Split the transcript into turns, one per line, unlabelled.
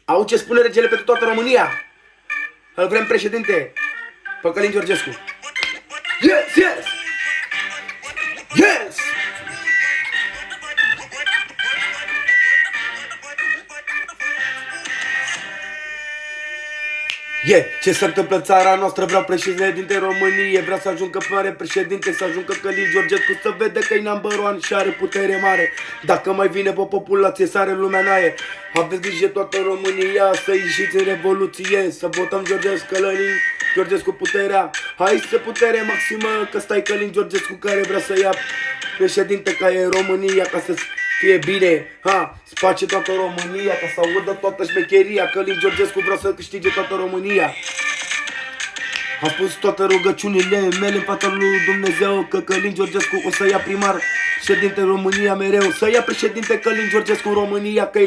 Au ce spune regele pentru toată România. Îl vrem președinte pe Călin Georgescu. Yes, yes! Yes! Ce se întâmplă în țara noastră? Vreau președinte României. Vreau să ajungă mare președinte, să ajungă Călin Georgescu, să vede că-i number one și are putere mare. Dacă mai vine pe populație, sare lumea naie. Aveți grijă toată România să ieșiți în revoluție, să votăm Călin Georgescu puterea. Hai să putere maximă, că stai Călin Georgescu care vrea să ia președinte ca e România, ca să fie bine, space toată România, ca să audă toată șmecheria. Călin Georgescu vrea să câștige toată România. Am pus toate rugăciunile mele în fața lui Dumnezeu, că Călin Georgescu o să ia primar președinte România mereu. Să ia președinte Călin Georgescu în România, că